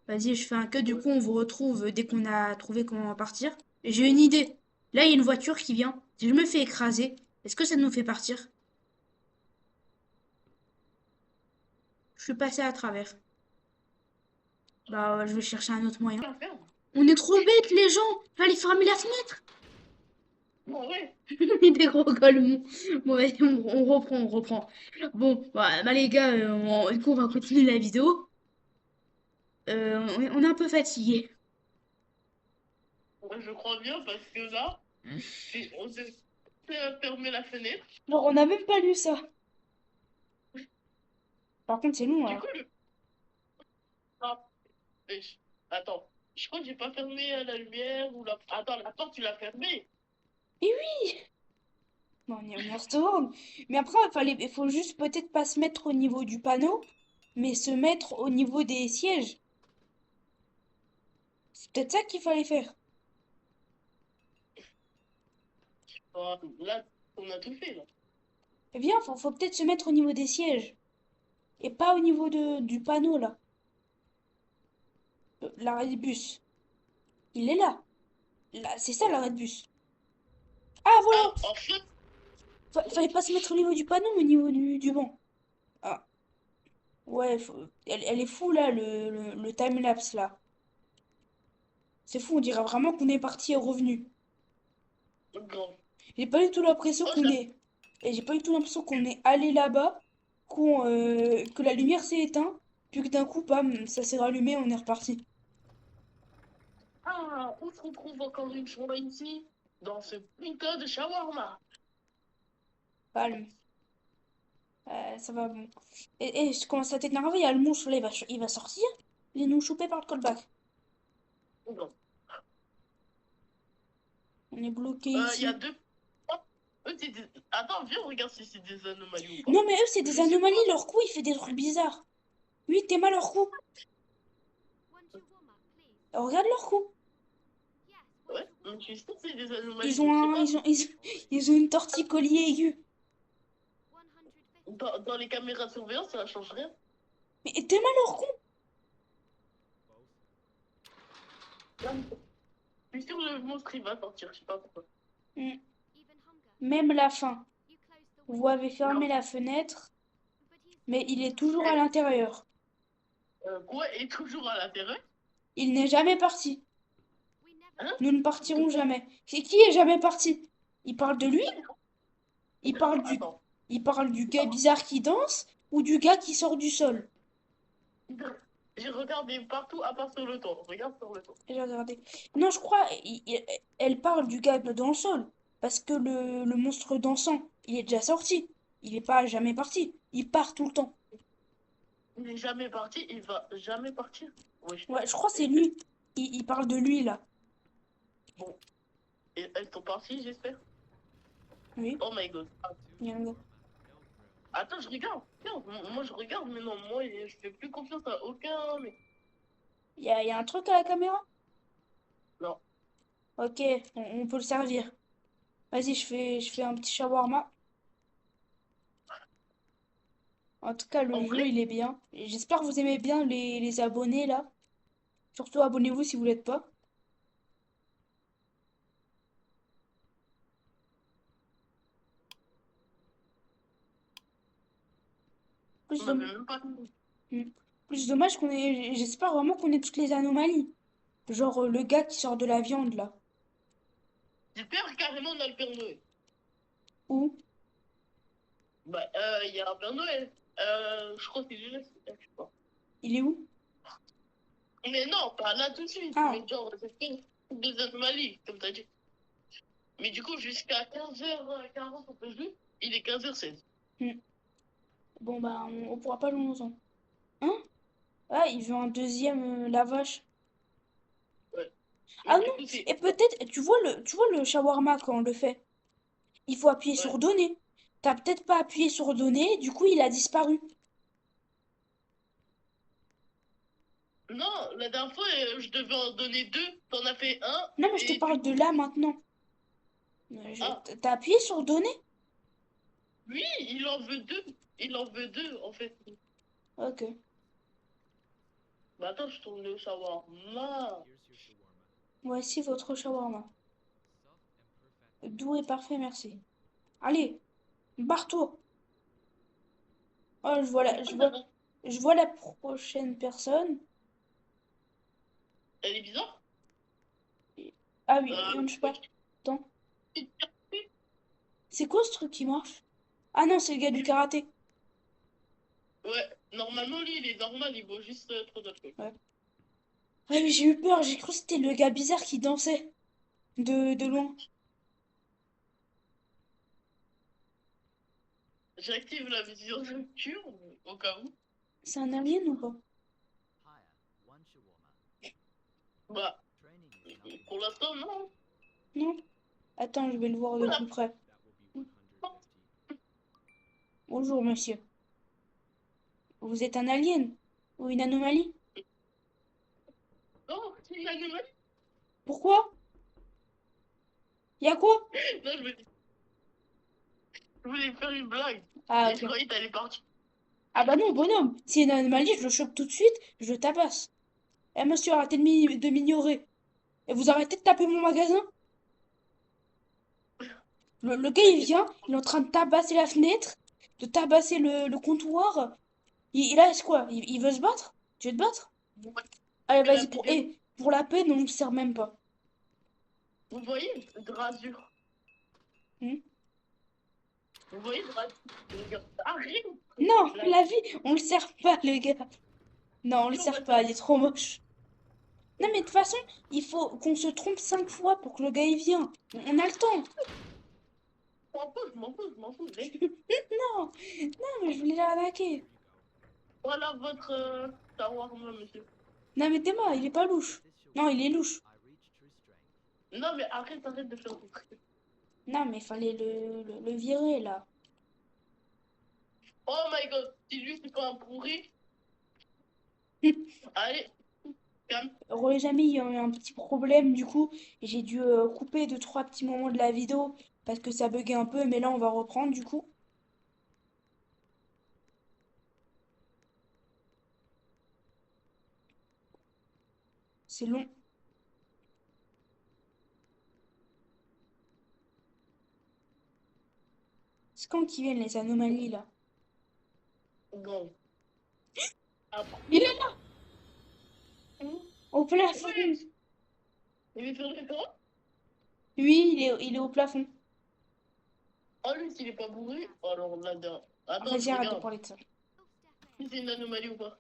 Vas-y, je fais un cut, du Ouais. coup on vous retrouve dès qu'on a trouvé comment partir. J'ai une idée. Là, il y a une voiture qui vient. Si je me fais écraser, est-ce que ça nous fait partir? Je suis passé à travers. Bah, je vais chercher un autre moyen. Rien à faire. On est trop bêtes, les gens! Fallait fermer la fenêtre! Bon, ouais. On est des gros golemons. Bon, vas-y, on reprend, on reprend. Bon, bah, les gars, du coup, on va continuer la vidéo. On est un peu fatigué. Ouais, je crois bien parce que là, on s'est fait fermer la fenêtre. Genre, on n'a même pas lu ça. Par contre, c'est long, Du là. coup, ah, mais attends. Je crois que j'ai pas fermé la lumière ou la. Attends, la porte, tu l'as fermée. Et oui! Bon, on y retourne. Mais après, il faut juste peut-être pas se mettre au niveau du panneau, mais se mettre au niveau des sièges. C'est peut-être ça qu'il fallait faire. Ah, là, on a tout fait, là. Eh bien, faut peut-être se mettre au niveau des sièges. Et pas au niveau du panneau, là. L'arrêt de bus. Il est là. Là, c'est ça l'arrêt de bus. Ah, voilà! Ah, en fait, Fallait pas se mettre au niveau du panneau, mais au niveau du banc. Ah, ouais, elle est fou, là, le time-lapse, là. C'est fou, on dirait vraiment qu'on est parti et revenu. grave. J'ai pas du tout l'impression Oh, qu'on est. Et j'ai pas du tout l'impression qu'on est allé là-bas, que la lumière s'est éteinte, puis que d'un coup, bam, ça s'est rallumé, on est reparti. ah, on se retrouve encore une fois ici, dans ce putain de shawarma. Calme. Ça va bon. Et je commence à t'énerver, il y a le monstre là, il va sortir. Il va nous choper par le callback. Non. On est bloqué Il y a ici. deux. Oh, attends, viens, regarde si c'est des anomalies ou pas. Non mais eux c'est des Je sais anomalies, pas. leur cou il fait des trucs bizarres. Oui, t'es mal leur cou. Regarde leur cou. Ouais, mais tu sais que c'est des anomalies, Ils je ont sais un, pas. ils ont une torticolis aiguë. Dans les caméras de surveillance, ça ne change rien. Mais t'es mal leur cou. Là, je suis sûr le monstre il va sortir, je sais pas pourquoi. Hmm. Même la fin. Vous avez fermé Non. la fenêtre, mais il est toujours à Eh, l'intérieur. quoi est toujours à l'intérieur? Il n'est jamais parti. Hein? Nous ne De partirons quoi? jamais. C'est qui est jamais parti? Il parle de lui? Il parle Attends. il parle du gars bizarre qui danse ou du gars qui sort du sol? J'ai regardé partout à part sur le toit. Regarde sur le toit. J'ai regardé. Non, je crois, elle parle du gars dans le sol. Parce que le monstre dansant, il est déjà sorti. Il est pas jamais parti. Il part tout le temps. Il n'est jamais parti, il va jamais partir. Wesh. Ouais, je crois que c'est Et, lui. Il parle de lui là. bon, et elles sont parties, j'espère. Oui, Oh my god. il y a un gars. Attends, je regarde. Regarde, moi, je regarde, mais non, moi, je fais plus confiance à aucun. Mais... Il y a un truc à la caméra? Non. Ok, on peut le servir. Vas-y, je fais un petit shawarma. En tout cas, le En jeu, vrai, il est bien. Et j'espère que vous aimez bien les abonnés, là. Surtout, abonnez-vous si vous l'êtes pas. on Plus, n'avait dom- même pas. Hmm. Plus dommage qu'on ait... J'espère vraiment qu'on ait toutes les anomalies. Genre le gars qui sort de la viande, là. J'espère carrément on a le Père Noël. Où? Bah, il y a un Père Noël. Je crois que c'est juste. Je sais pas. Il est où? Mais non, pas là tout de suite. Ah, Mais genre, c'est fait des anomalies, comme t'as dit. Mais du coup, jusqu'à 15h40, on peut jouer. Il est 15h16. hmm. Bon, bah, on pourra pas jouer longtemps. Hein? Ah, il veut un deuxième lavage. Ouais. Ah Mais du non, coup, c'est. et peut-être, tu vois le shawarma quand on le fait. Il faut appuyer Ouais. sur donner. T'as peut-être pas appuyé sur donner, du coup il a disparu. Non, la dernière fois, je devais en donner deux. T'en as fait un. Non, mais je te Et du parle de coup. là maintenant. Ah, T'as appuyé sur donner? oui, il en veut deux. Il en veut deux, en fait. Ok. Bah, attends, je tourne le shawarma. Voici votre shawarma. Doux et parfait, merci. Allez, barre-toi. Oh, je vois la prochaine personne. Elle est bizarre. Ah oui, Euh, il ne pas. Attends. ouais, C'est quoi ce truc qui marche? Ah non, c'est le gars du karaté. normalement, lui, il est normal. Il vaut juste trop de trucs. Ouais. Ah oui, j'ai eu peur, j'ai cru que c'était le gars bizarre qui dansait. De loin. J'active la vision nocturne, au cas où. C'est un alien ou pas? Bah, pour l'instant, non. Non? Attends, je vais le voir de plus près. Bonjour, monsieur. Vous êtes un alien? Ou une anomalie? Non, c'est une anomalie. Pourquoi? Y a quoi? Non, je voulais faire une blague. Ah, Et je ok. croyais que t'allais partir. Ah bah non, bonhomme. Si c'est une anomalie, je le chope tout de suite, je le tabasse. Eh monsieur, arrêtez de m'ignorer. Et vous arrêtez de taper mon magasin? Le gars, il T'inquiète. vient, il est en train de tabasser la fenêtre, de tabasser le comptoir. Il reste quoi? Il veut se battre? Tu veux te battre? Vous voyez Allez, la vas-y, vidéo. pour la peine, on ne sert même pas. Vous voyez Drasure. Hmm. Vous voyez Drasure. Regarde. Arrête. Non, Là, la vie, on le sert pas, le gars. Non, on le on va sert pas, il est trop moche. Non, mais de toute façon, il faut qu'on se trompe 5 fois pour que le gars il vienne. On a le temps. je m'en fous, je m'en fous. Non, non, mais je voulais l'arnaquer. Voilà votre shawarma, monsieur. Non, mais Théma, il est pas louche. Non, il est louche. Non, mais arrête de faire des trucs. Non, mais fallait le virer, là. Oh my god, si lui, c'est pas un pourri. Allez, calme. Relais jamais, il y a eu un petit problème, du coup. Et j'ai dû couper 2, 3 petits moments de la vidéo parce que ça buguait un peu. Mais là, on va reprendre, du coup. C'est long. C'est quand qu'ils viennent, les anomalies, là? Bon. Après, Il est là, au plafond. ouais, il est sur le temps. Oui, il est au plafond. Oh, lui, s'il est pas bourré, alors là-dedans. Attends, je Vas-y, arrête de regarde. parler de ça. Si c'est une anomalie ou pas.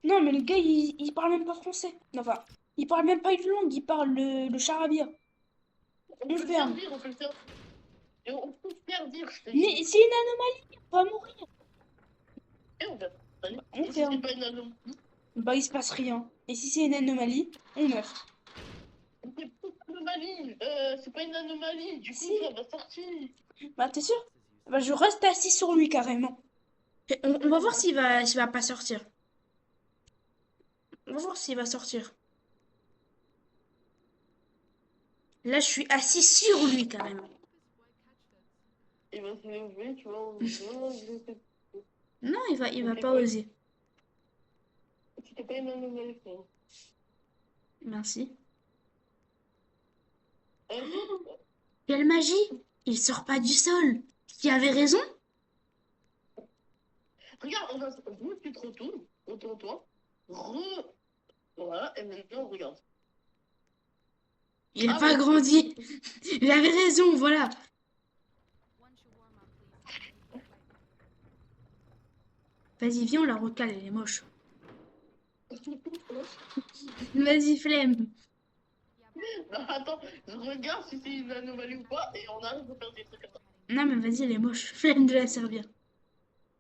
Non, mais le gars, il parle même pas français. Enfin, il parle même pas une langue, il parle le charabia. On On peut le faire ferme. dire, on peut le faire. Et on peut le faire dire, je te dis. Mais c'est une anomalie, on va mourir. Et on verra. Allez. On Et si c'est ferme. pas une anomalie. Bah, il se passe rien. Et si c'est une anomalie, on meurt. C'est pas une anomalie. C'est c'est pas une anomalie. Du coup, Si. ça va sortir. Bah, t'es sûr? Bah, je reste assis sur lui carrément. Et on va voir s'il va pas sortir. On va voir s'il va sortir. Là, je suis assis sur lui carrément. Il va se lever, tu vois. Non, il va C'était pas pas, oser. c'était pas une anomalie, frère. Merci. Toi, Quelle magie! Il sort pas du sol. Qui avait raison? regarde, vous, tu te retournes autour de toi. Voilà, et maintenant, regarde. Il a Ah, pas mais grandi. Il avait raison, voilà. Vas-y, viens, on la recale, elle est moche. Vas-y, flemme. non, attends, je regarde si c'est une anomalie ou pas, et on arrive à faire des trucs comme ça. Non, mais vas-y, elle est moche. Flemme de la servir.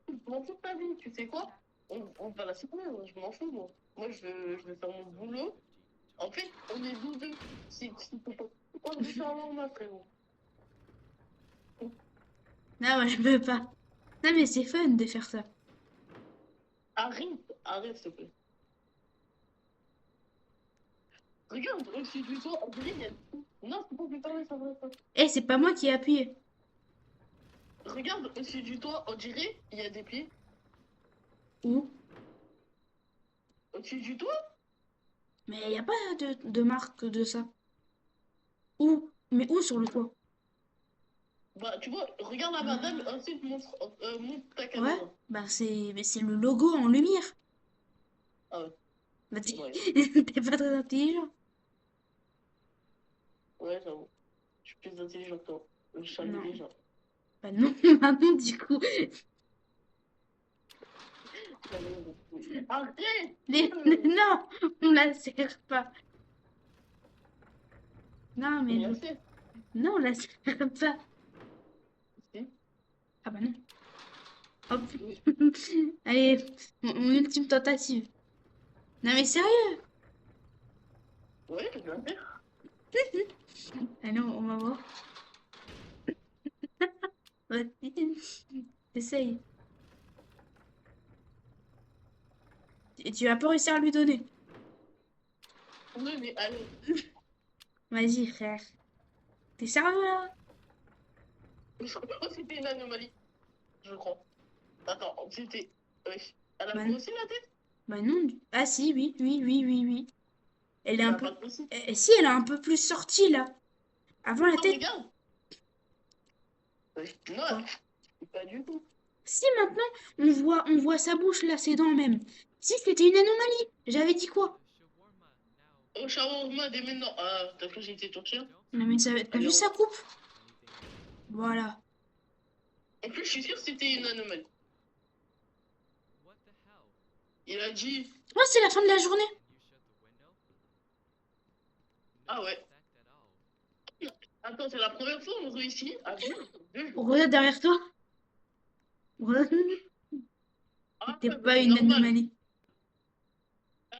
Je m'en fous de ta vie, tu sais quoi? On va la soutenir, je m'en fous, moi. Moi, je vais faire mon boulot. En fait, on est nous deux. Si t'es pas. On est faire normal, frérot. Non, ouais, je peux pas. Non, mais c'est fun de faire ça. Arrête, s'il te plaît. Regarde, au-dessus du toit, on dirait qu'il y a. Non, c'est pas plus parler, ça va pas. Eh, c'est pas moi qui ai appuyé. Regarde, au-dessus du toit, on dirait il y a des pieds. Où? Au-dessus du toit? Mais il n'y a pas de marque de ça. Où? Mais où sur le toit? Bah, tu vois, regarde la madame, ensuite montre ta Ouais, caméra. bah mais c'est le logo en lumière. Ah ouais, Bah, ouais, t'es pas très intelligent. ouais, j'avoue. Je suis plus intelligent que toi. Je savais Non. déjà. Bah non, bah non, du coup. Arrête! Non, on la sert pas. Non, mais Bien fait. non, on la sert pas. Si. Ah bah non. Hop. Allez, mon ultime tentative. Non mais sérieux. Ouais, bien fait. Allez, on va voir. Vas-y, essaye. Et tu vas pas réussir à lui donner. Oui, mais allez. Vas-y, frère. T'es sérieux là? Oh, c'était une anomalie, je crois. Attends, c'était. Oui. Elle a Bah, grossi la tête? bah non. Ah si, oui, oui, oui, oui, oui. Elle est un Elle a peu... pas grossi. Si, elle a un peu plus sorti là. Avant la Oh, tête. regarde! Oui. Non, Quoi? pas du tout. Si, maintenant, on voit sa bouche là, ses dents même. Si, c'était une anomalie. J'avais dit quoi? Au shawarma dès maintenant. Ah, t'as cru que j'étais ton chien? Non mais t'as Allez, vu on sa va. coupe? Voilà. En plus, je suis sûr que c'était une anomalie. Il a dit. Oh, c'est la fin de la journée. Ah ouais. Attends, c'est la première fois qu'on réussit à vivre 2 jours. Regarde derrière toi. Regarde. Ah C'était ouais, bah pas c'est une normal. anomalie.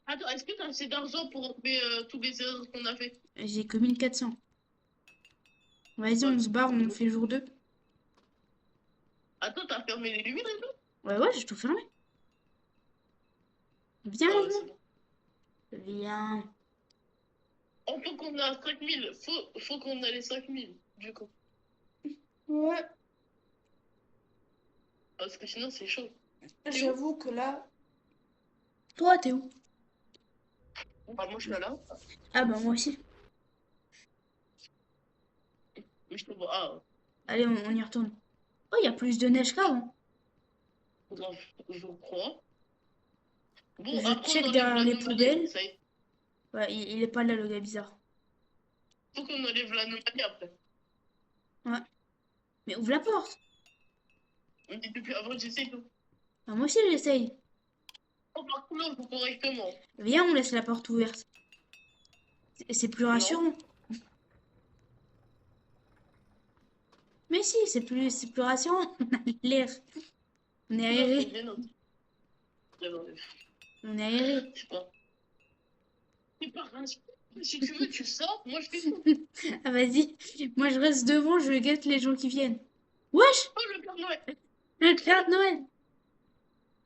Attends, est-ce que t'as assez d'argent pour enlever tous les erreurs qu'on a fait? J'ai que 1400. Vas-y, Ouais. on se barre, on fait jour 2. Attends, t'as fermé les lumières et tout? Ouais, ouais, j'ai tout fermé. Viens Ah ouais, c'est maintenant. bon. Viens. En faut qu'on a 5000. Faut qu'on ait les 5000, du coup. Ouais, Parce que sinon, c'est chaud. j'avoue que là. Toi, t'es où? Bah, moi, je suis là. Ah bah moi aussi. Mais je te vois. Ah, Allez, on y retourne. Oh, il y a plus de neige qu'avant. grave, je crois. Bon, Je après, on check enlève derrière les l'anomalie. Hein. poubelles. Ça y est. Ouais, il est pas là, le gars bizarre. Faut qu'on enlève l'anomalie après. Ouais. Mais ouvre la porte. On dit depuis avant, j'essaie tout. Bah, moi aussi, j'essaye. On par contre, l'ouvre correctement. Viens, on laisse la porte ouverte. C'est plus Non. rassurant. Mais si, c'est plus rassurant. On a l'air. On est Non, faut aéré. bien noter. Je On est aéré. sais pas. C'est pas rassurant. Si tu veux, tu sors, moi je fais tout. Ah, vas-y. Moi, je reste devant, je guette les gens qui viennent. Wesh! Oh, le Père Noël. Le Père Noël!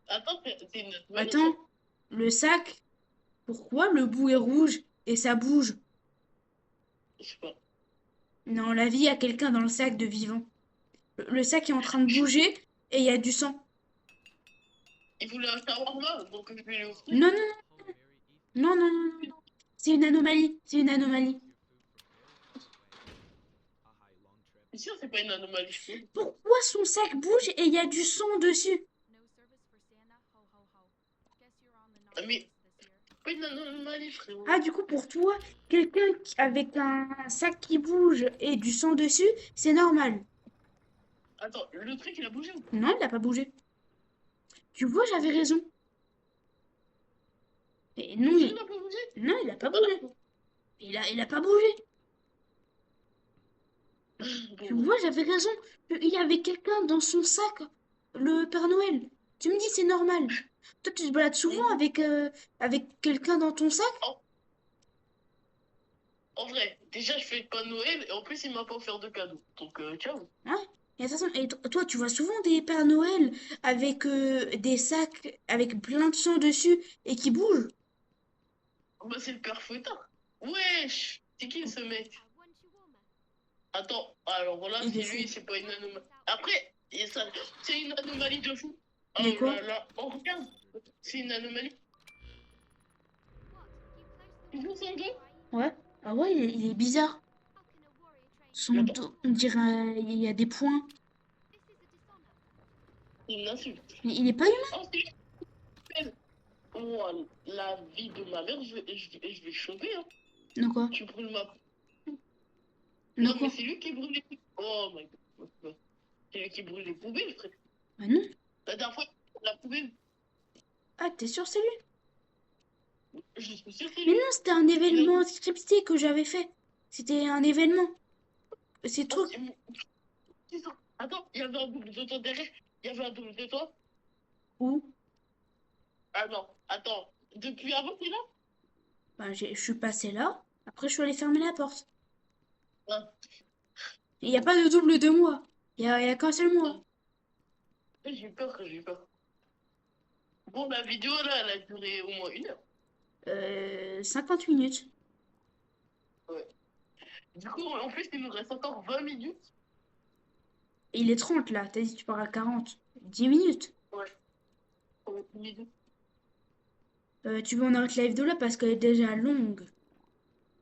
Attends, c'est une manif, ça. Attends, le sac, pourquoi le bout est rouge et ça bouge? Je sais pas. Non, la vie, il y a quelqu'un dans le sac de vivant. Le sac est en train de bouger et il y a du sang. Il voulait un shawarma, donc je vais lui offrir. Non, non, non, non, non, non, non. C'est une anomalie, c'est une anomalie. C'est sûr, c'est pas une anomalie, je trouve. Pourquoi son sac bouge et il y a du sang dessus? Mais pas une anomalie, frérot. Ah, du coup, pour toi, avec un sac qui bouge et du sang dessus, c'est normal. Attends, le truc, il a bougé ou pas? Non, il n'a pas bougé. Tu vois, j'avais raison. Et Tu non, es sûr qu'il a pas bougé? non, il n'a pas Bah bougé. non. Il a pas bougé. Tu Bon, vois, j'avais raison. Il y avait quelqu'un dans son sac, le Père Noël. Tu me dis, c'est normal. Toi, tu te balades souvent mhm. avec quelqu'un dans ton sac? en, en vrai, déjà, je fais pas Noël et en plus, il m'a pas offert de cadeau. Donc, ciao. Ouais. Et de toute façon, et toi, tu vois souvent des Pères Noël avec des sacs avec plein de sang dessus et qui bougent. Bah, c'est le père Fouettard. Wesh! C'est qui ce mec? Attends, alors voilà, Il est c'est fou. lui, c'est pas une anomalie. Après, c'est une anomalie de fou. Oh De quoi? là là, oh regarde, c'est une anomalie. Ils jouent son dos. Ouais. Ah ouais, il est bizarre. Son Mais attends, dos, on dirait il y a des points. c'est une insulte. Il est pas humain. Oh, c'est lui qui fait. Moi, la vie de ma mère, je vais choper, hein. De quoi? Tu brûles ma. De Non, mais quoi? c'est lui qui brûle les. Oh my god. C'est lui qui brûle les poubelles, frère. Bah non. La dernière fois, la poubelle, Ah, t'es sûr c'est lui? je suis sûre que c'est Mais non, lui. c'était un Il a dit. événement scripté que j'avais fait. C'était un événement. Ces Oh, trucs. c'est ça. Attends, il y avait un double de toi derrière. Il y avait un double de toi. Où? Ah non, attends. Depuis avant, t'es là? Bah, je suis passée là. Après, je suis allée fermer la porte. Ah, Il n'y a pas de double de moi. Il y a qu'un seul moi. ah. J'ai eu peur, j'ai eu peur. Bon, la vidéo, là, elle a duré au moins 1 heure. 50 minutes. Ouais. Du coup, en plus, il nous reste encore 20 minutes. Et il est 30 là. T'as dit que tu pars à 40. 10 minutes. Ouais, on va finir. Tu veux on arrête la vidéo là parce qu'elle est déjà longue.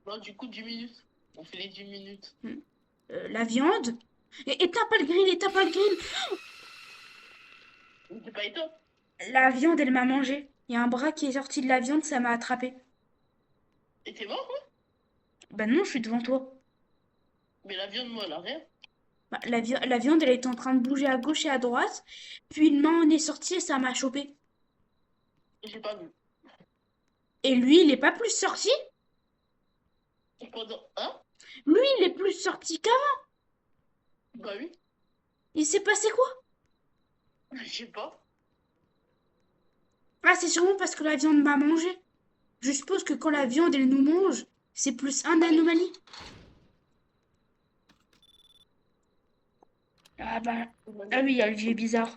Non, du coup, 10 minutes. On fait les 10 minutes. Hmm. La viande. Et t'as pas le grill, et t'as pas le grill. C'est pas étonnant. La viande, elle m'a mangé. Il y a un bras qui est sorti de la viande, ça m'a attrapé. Et t'es mort, quoi? Bah non, je suis devant toi. Mais la viande, moi, elle a rien. Bah, la viande, elle était en train de bouger à gauche et à droite. Puis une main en est sortie et ça m'a chopé. J'ai pas vu. Et lui, il est pas plus sorti? Et pendant. Hein? Lui, il est plus sorti qu'avant. Bah oui. Il s'est passé quoi? Je sais pas. Ah, c'est sûrement parce que la viande m'a mangé. Je suppose que quand la viande, elle nous mange, c'est plus un Allez, anomalie. Ah bah, ah oui, il y a le vieux bizarre.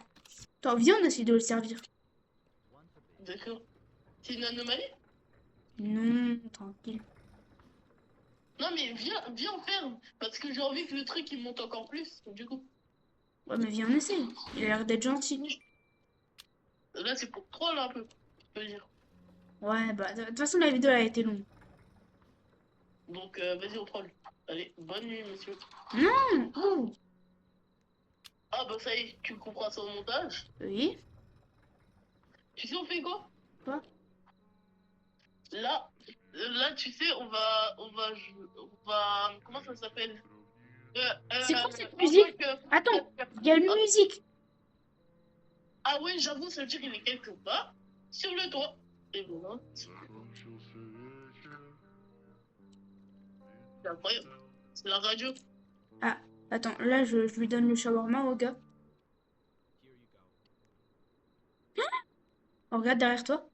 Attends, viens, on essaie de le servir. d'accord. C'est une anomalie? Non, tranquille. Non, mais viens, on ferme. Parce que j'ai envie que le truc, il monte encore plus. Du coup, Ouais, mais viens, on essaie. Il a l'air d'être gentil. là, c'est pour trois, là, un peu. Je peux dire. Ouais, bah, de toute façon, la vidéo, elle a été longue. Donc, vas-y, on troll. Allez, bonne nuit, monsieur. Non! Oh! Ah, bah, ça y est, tu comprends ça au montage. Oui? Tu sais, on fait quoi? Quoi? Là, là, tu sais, comment ça s'appelle? C'est quoi cette En tant musique? Attends, il y a une Ah, musique. ah ouais, j'avoue, ça veut dire qu'il est quelque part sur le toit. Et voilà. C'est incroyable. C'est la radio. Ah, attends, là, je lui donne le shawarma au gars. Oh, regarde derrière toi.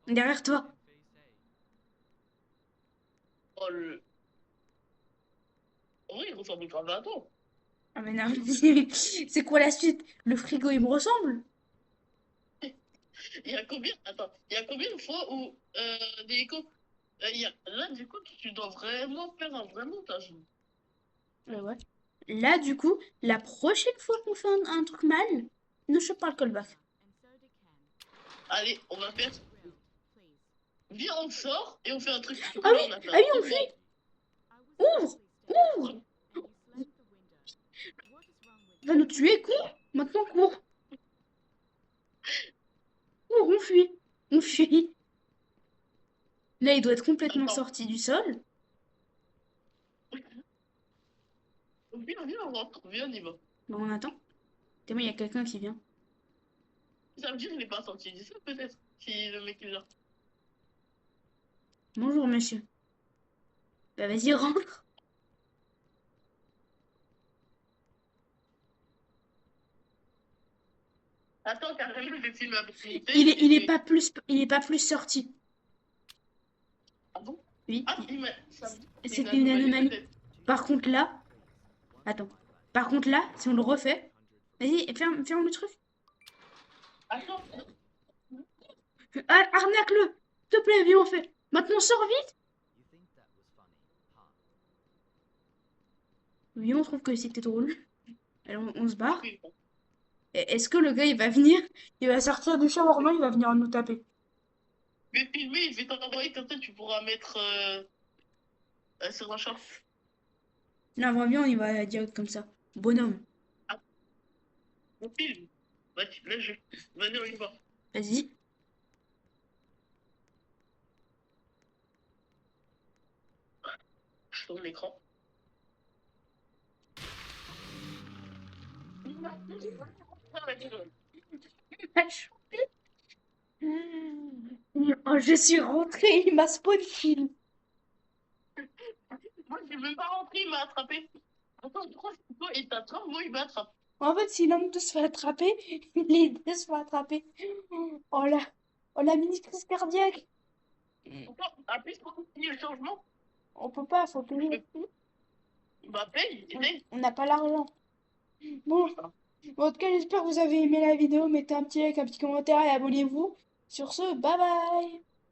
Derrière toi. Oh, en vrai, il ressemble grave à toi. Ah mais non, c'est quoi la suite? Le frigo, il me ressemble? Il y a combien, attends, il y a combien de fois où, Nico, là, du coup, tu dois vraiment faire un vrai montage. Ouais. Là, du coup, la prochaine fois qu'on fait un truc mal, ne chope pas le callback. Allez, on va faire. Viens, on sort et on fait un truc Ah cool oui, en ah oui, attaque. on fuit! Ouvre! Ouvre! Il va nous tuer, cours! Maintenant, cours! Cours, on fuit! On fuit! Là, il doit être complètement Attends, sorti du sol. viens, on rentre, viens, on y va. Bon, on attend. Tellement, il y a quelqu'un qui vient. Ça veut dire qu'il n'est pas sorti du sol, peut-être, si le mec est là. Bonjour, monsieur. Bah, vas-y, rentre. Attends, carrément, je vais filmer avec mon Il est pas plus sorti. Ah bon? Oui, Ah, ça veut dire que c'est une c'était une anomalie, anomalie. peut-être. Par contre, là, attends. Par contre, là, si on le refait, vas-y, ferme le truc. Attends, Ah, arnaque-le! S'il te plaît, viens, on fait. Maintenant, sors vite! Oui, on trouve que c'était drôle. Alors, on se barre. oui, bon. Est-ce que le gars, il va venir? Il va sortir du shawarma, il va venir nous taper. Je vais filmer, je vais t'envoyer comme ça, tu pourras mettre sur un chat. Non, vraiment, bien, on y va direct comme ça. Bonhomme, Ah, on filme. Vas-y, là, Vas-y, on y va. vas-y. Je tourne l'écran. Oh, je suis rentrée, il m'a spawn kill. Moi, je vais même pas rentrer, il m'a attrapé. Attends, pourquoi c'est toi, il t'attrape, moi, il m'attrape. En fait, si l'un de deux se fait attraper, les deux se font attraper. Oh là, oh la mini crise cardiaque. Pourquoi appuie pour continuer le changement. On peut pas, faut payer. Bah, paye, essaye. On n'a pas l'argent. Bon, bon, en tout cas, j'espère que vous avez aimé la vidéo. Mettez un petit like, un petit commentaire et abonnez-vous. Sur ce, bye bye.